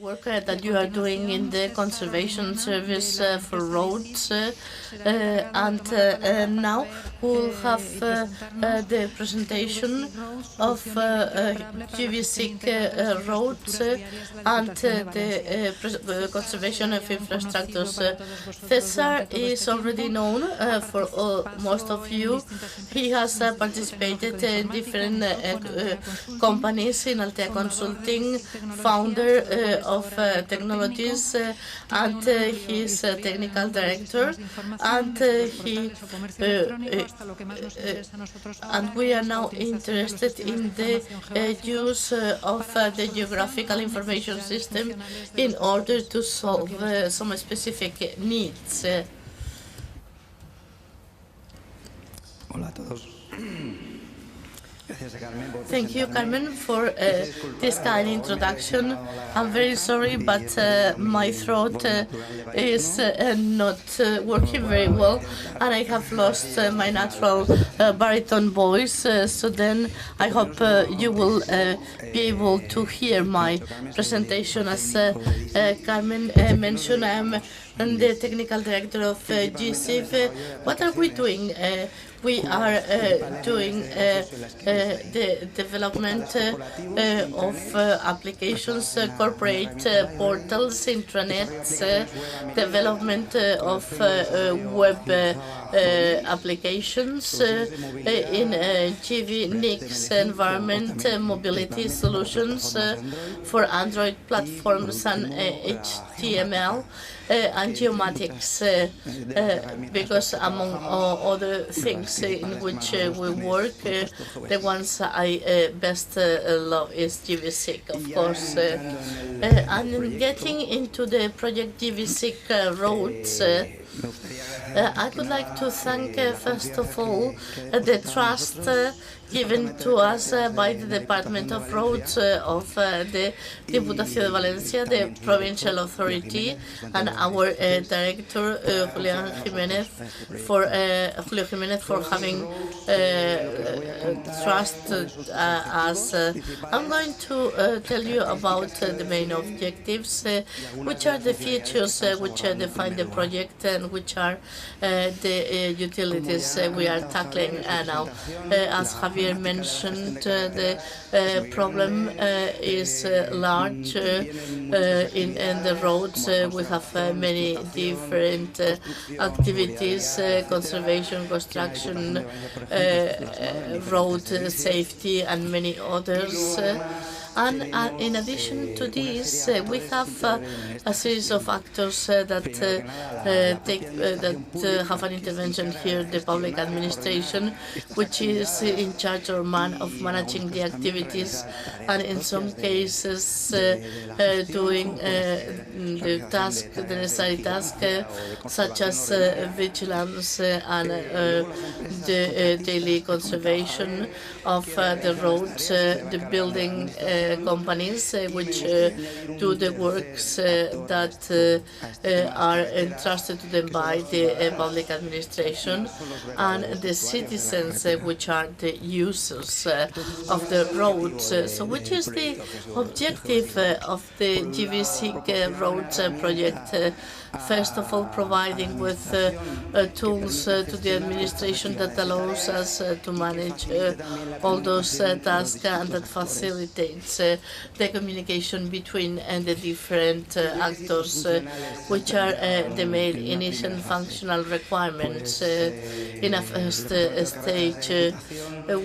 work that you are doing in the conservation service for roads, and now we'll have the presentation of gvSIG roads and the conservation of infrastructures. Cesar is already known for most of you. He has participated in different companies in Altea Consulting, founder of technologies, and he's a technical director, and and we are now interested in the use of the geographical information system in order to solve some specific needs. Hola a todos. Thank you, Carmen, for this kind introduction. I'm very sorry, but my throat is not working very well, and I have lost my natural baritone voice. So then I hope you will be able to hear my presentation. As Carmen mentioned, I'm the technical director of gvSIG. What are we doing? We are doing the development of applications, corporate portals, intranets, development of web applications in gvNICS environment, mobility solutions for Android platforms and HTML. And geomatics, because among other things in which we work, the ones I best love is gvSIG, of course. And getting into the project gvSIG roads, I would like to thank, first of all, the trust given to us by the Department of Roads of the Diputación de Valencia, the provincial authority, and our director, Julio Jiménez, for having trusted us. I'm going to tell you about the main objectives, which are the features which define the project, and which are the utilities we are tackling now. As Javier mentioned, the problem is large in the roads. We have many different activities, conservation, construction, road safety, and many others. And in addition to this, we have a series of actors that have an intervention here. The public administration, which is in charge of managing the activities, and in some cases doing the necessary task, such as vigilance and the daily conservation of the roads, the building companies which do the works that are entrusted to them by the public administration, and the citizens which are the users of the roads. So which is the objective of the gvSIG roads project? First of all, providing with tools to the administration that allows us to manage all those tasks, and that facilitates the communication between the different actors, which are the main initial functional requirements. In a first stage, the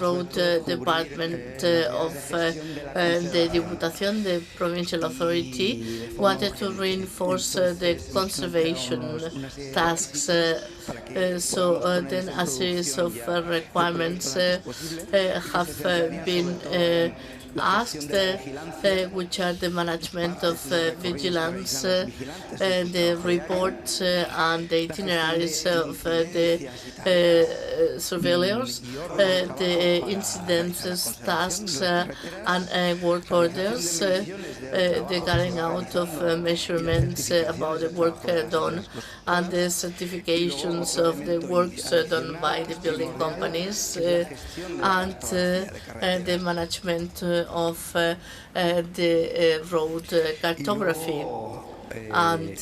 road department of the Diputación, the provincial authority, wanted to reinforce the conservation tasks. So then a series of requirements have been asked, which are the management of vigilance, the reports and the itineraries of the surveillors, the incidents, tasks, and work orders, the carrying out of measurements about the work done, and the certifications of the works done by the building companies, and the management of the road cartography. And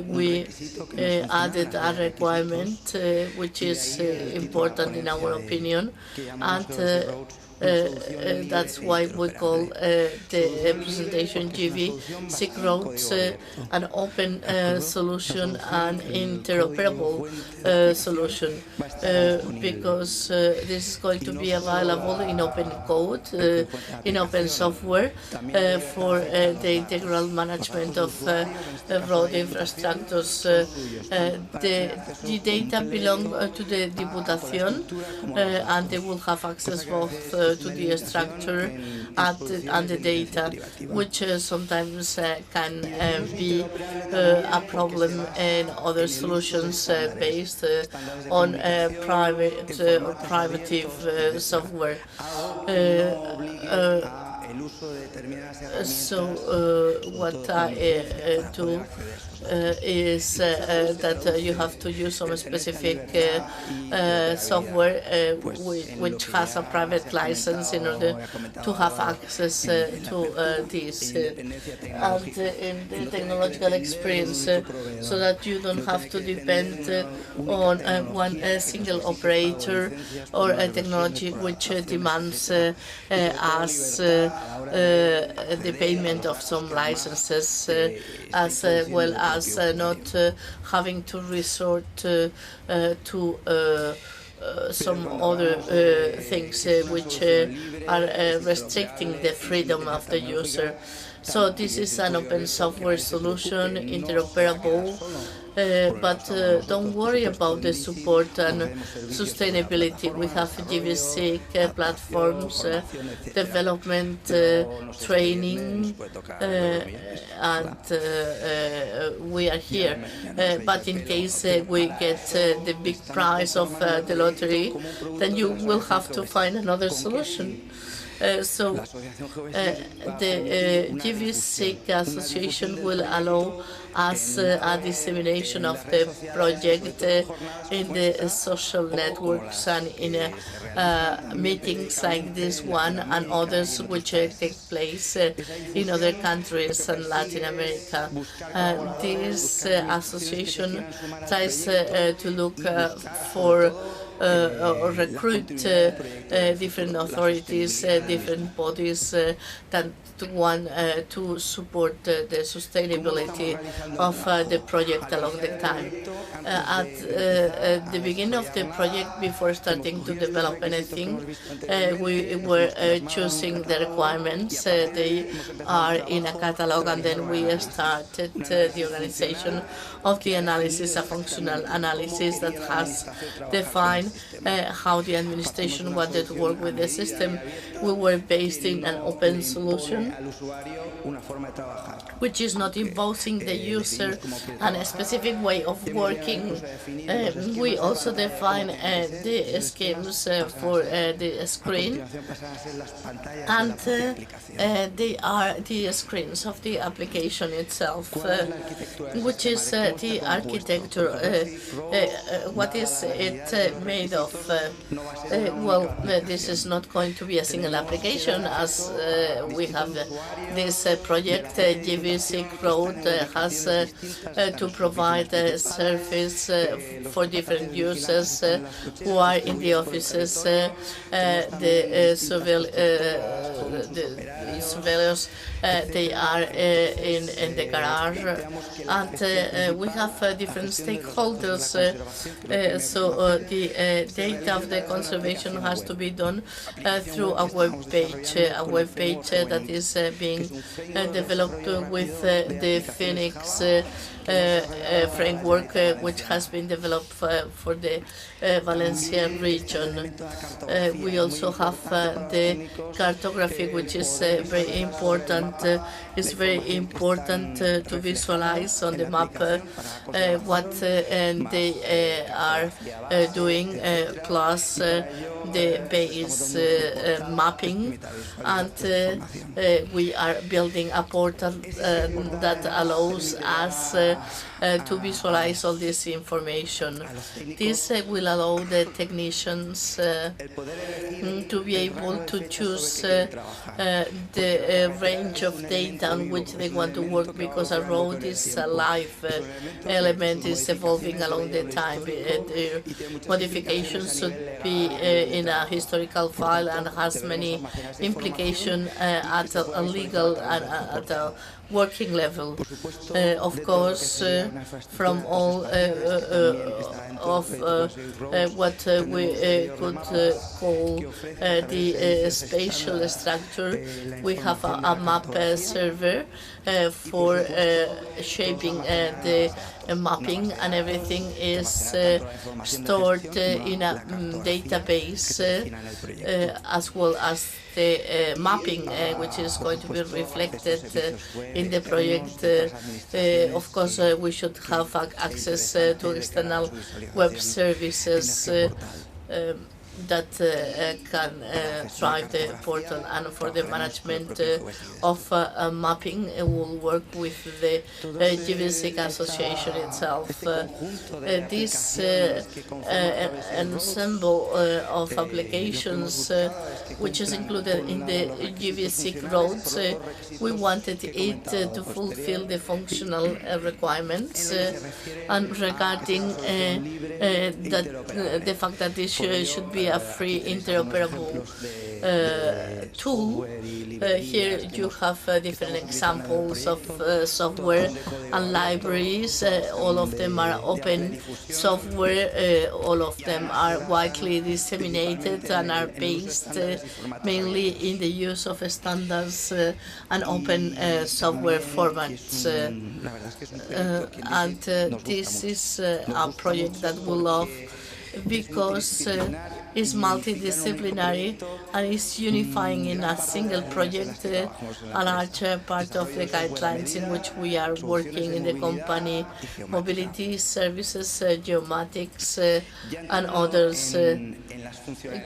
we added a requirement which is important in our opinion, and that's why we call the presentation gvSIG roads an open solution and interoperable solution, because this is going to be available in open code, in open software for the integral management of road infrastructures. The data belong to the Diputación, and they will have access both to the structure and the data, which sometimes can be a problem in other solutions based on private or privative software. So what I do is that you have to use some specific software which has a private license in order to have access to this, and in the technological experience, so that you don't have to depend on one single operator or a technology which demands us the payment of some licenses, as well as not having to resort to some other things which are restricting the freedom of the user. So this is an open software solution, interoperable, but don't worry about the support and sustainability. We have gvSIG platforms, development, training, and we are here. But in case we get the big prize of the lottery, then you will have to find another solution. So the gvSIG association will allow us a dissemination of the project in the social networks and in meetings like this one and others which take place in other countries and Latin America. This association tries to look for or recruit different authorities, different bodies that want to support the sustainability of the project along the time. At the beginning of the project, before starting to develop anything, we were choosing the requirements. They are in a catalog, and then we started the organization of the analysis, a functional analysis that has defined how the administration wanted to work with the system. We were based in an open solution, which is not imposing the user a specific way of working. We also define the schemes for the screen, and they are the screens of the application itself, which is the architecture. What is it made of? Well, this is not going to be a single application, as we have this project. gvSIG Road has to provide a service for different users who are in the offices, the surveyors, they are in the garage, and we have different stakeholders. So the data of the conservation has to be done through a web page that is being developed with the Phoenix framework, which has been developed for the Valencia region. We also have the cartography, which is very important. It's very important to visualize on the map what they are doing mapping plus the base mapping, and we are building a portal that allows us to visualize all this information. This will allow the technicians to be able to choose the range of data on which they want to work, because a road is a live element, is evolving along the time. The modifications should be in a historical file and has many implications at a legal and at a working level. Of course, from all of what we could call the spatial structure, we have a map server for shaping the mapping, and everything is stored in a database, as well as the mapping, which is going to be reflected in the project. Of course, we should have access to external web services that can drive the portal, and for the management of mapping, will work with the gvSIG association itself. This ensemble of applications, which is included in the gvSIG roads, we wanted it to fulfill the functional requirements, and regarding the fact that this should be a free interoperable tool. Here you have different examples of software and libraries. All of them are open software. All of them are widely disseminated and are based mainly in the use of standards and open software formats. And this is a project that we love, because is multidisciplinary and is unifying in a single project a large part of the guidelines in which we are working in the company: mobility, services, geomatics, and others.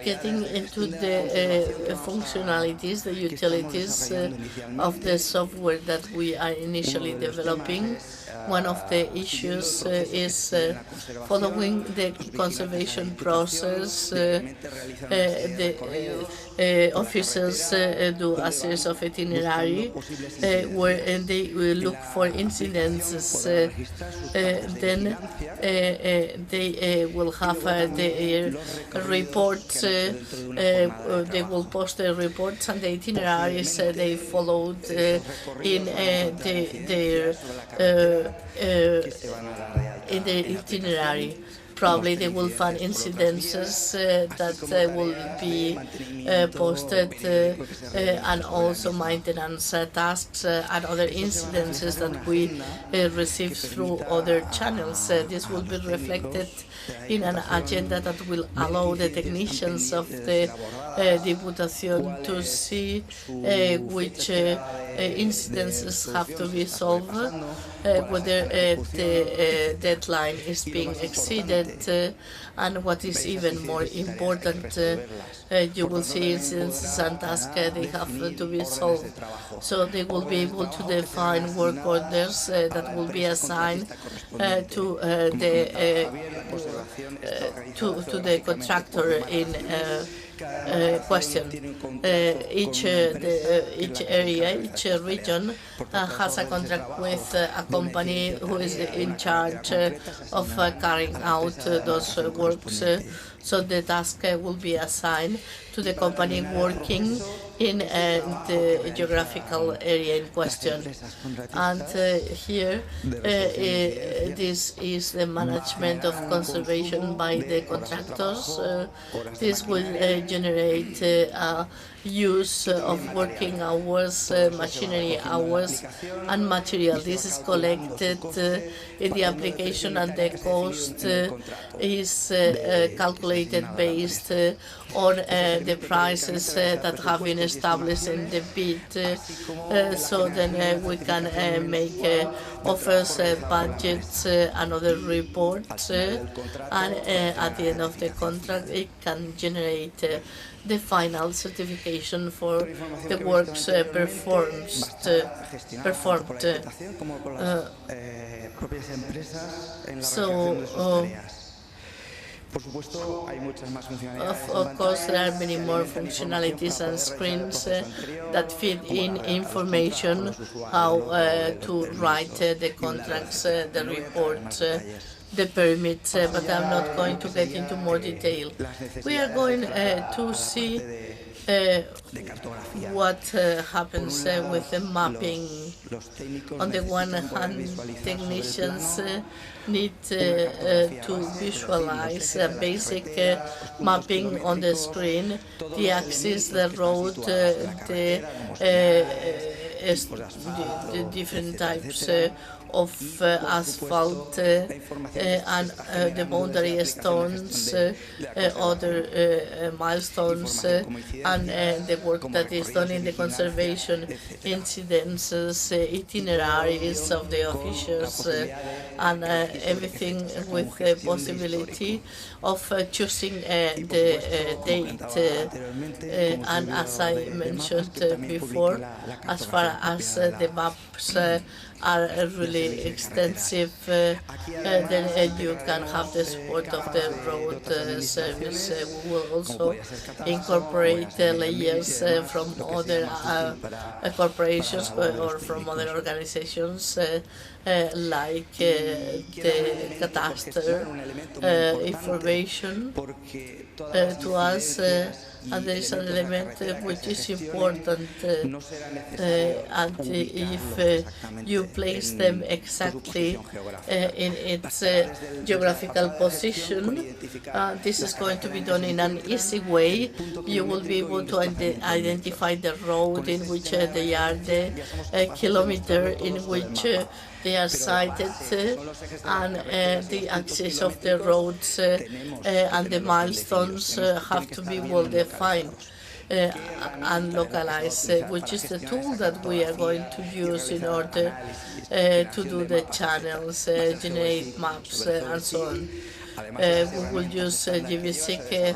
Getting into the functionalities, the utilities of the software that we are initially developing, one of the issues is following the conservation process. The officers do a series of itinerary where they will look for incidences. Then they will have their reports. They will post their reports and the itineraries they followed in their itinerary. Probably they will find incidences that will be posted, and also maintenance tasks and other incidences that we receive through other channels. This will be reflected in an agenda that will allow the technicians of the Diputación to see which incidences have to be solved, whether the deadline is being exceeded, and what is even more important, you will see incidences and tasks they have to be solved. So they will be able to define work orders that will be assigned to the contractor in question. Each area, each region has a contract with a company who is in charge of carrying out those works. So the task will be assigned to the company working in the geographical area in question. And here, this is the management of conservation by the contractors. This will generate use of working hours, machinery hours, and material. This is collected in the application, and the cost is calculated based on the prices that have been established in the bid. So then we can make offers, budgets, and other reports, and at the end of the contract it can generate the final certification for the works performed. Of course, there are many more functionalities and screens that feed in information how to write the contracts, the reports, the permits, but I'm not going to get into more detail. We are going to see what happens with the mapping. On the one hand, technicians need to visualize a basic mapping on the screen, the axis, the road, the different types of asphalt and the boundary stones, other milestones, and the work that is done in the conservation, incidences, itineraries of the officials, and everything with the possibility of choosing the date. And as I mentioned before, as far as the maps are really extensive, then you can have the support of the road service. We will also incorporate layers from other corporations or from other organizations like the cadastre information to us. And there is an element which is important, and if you place them exactly in its geographical position, this is going to be done in an easy way. You will be able to identify the road in which they are, the kilometer in which they are sited, and the axis of the roads and the milestones have to be well defined and localized, which is the tool that we are going to use in order to do the channels, generate maps, and so on. We will use gvSIG.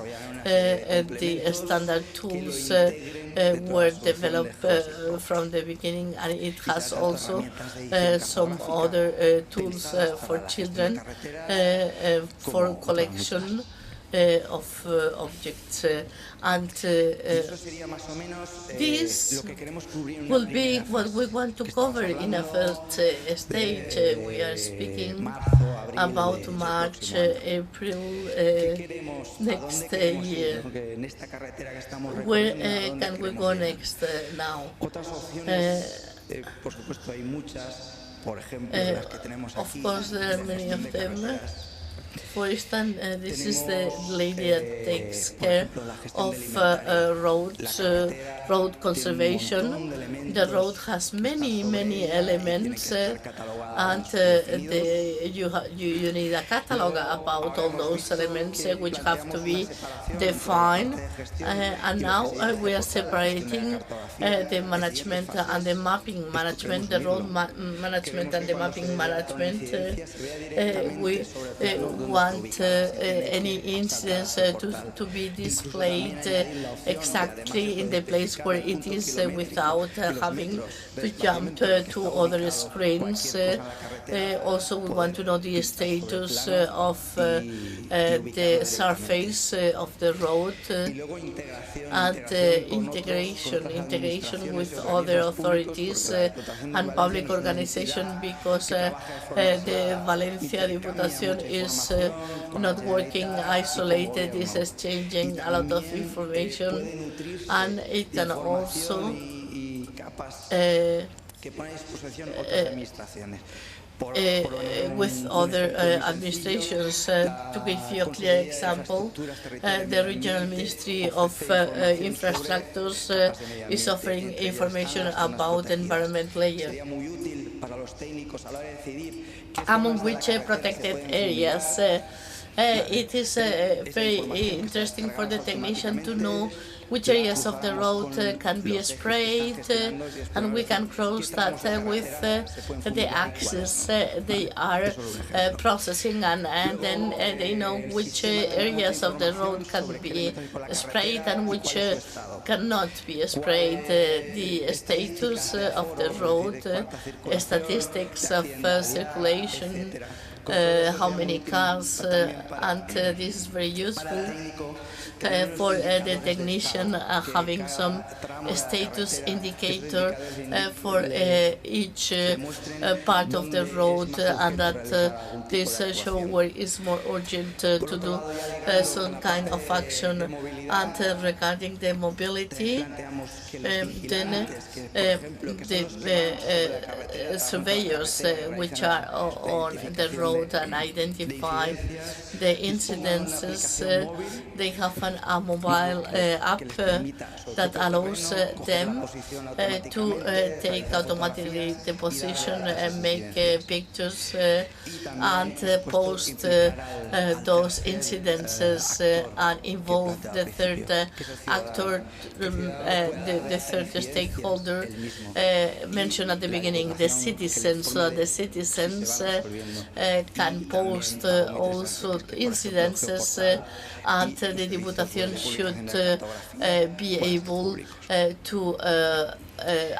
The standard tools were developed from the beginning, and it has also some other tools for children for collection of objects, and this will be what we want to cover in a first stage. We are speaking about March, April next year. Where can we go next now? Of course, there are many of them. For instance, this is the lady that takes care of roads, road conservation. The road has many elements, and you need a catalog about all those elements which have to be defined. And now we are separating the management and the mapping management, the road management and the mapping management. We want any incidents to be displayed exactly in the place where it is without having to jump to other screens. Also, we want to know the status of the surface of the road, and integration with other authorities and public organizations, because the Valencia Diputación is not working isolated, is exchanging a lot of information, and it can also with other administrations. To give you a clear example, the Regional Ministry of Infrastructures is offering information about the environment layer, among which protected areas. It is very interesting for the technician to know which areas of the road can be sprayed, and we can cross that with the axes they are processing, and then they know which areas of the road can be sprayed and which cannot be sprayed. The status of the road, statistics of circulation, how many cars, and this is very useful for the technician having some status indicator for each part of the road, and that this show where it's more urgent to do some kind of action. And regarding the mobility, then the surveyors which are on the road and identify the incidences, they have a mobile app that allows them to take automatically the position and make pictures and post those incidences and involve the third actor, the third stakeholder mentioned at the beginning, the citizens. So the citizens can post also incidences, and the Diputación should be able to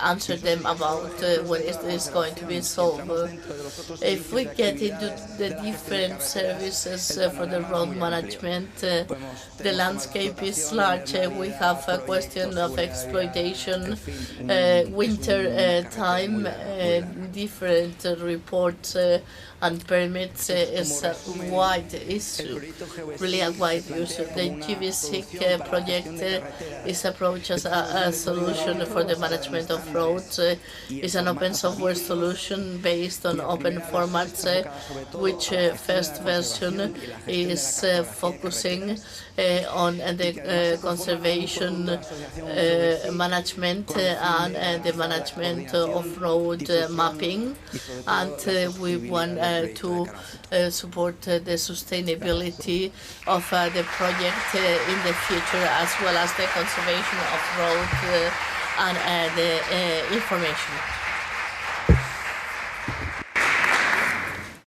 answer them about when it is going to be solved. If we get into the different services for the road management, the landscape is large. We have a question of exploitation, winter time, different reports and permits is wide. It's really a wide use. The gvSIG project is approached as a solution for the management of roads. It's an open software solution based on open formats, which first version is focusing on the conservation management and the management of road mapping, and we want to support the sustainability of the project in the future, as well as the conservation of road and the information.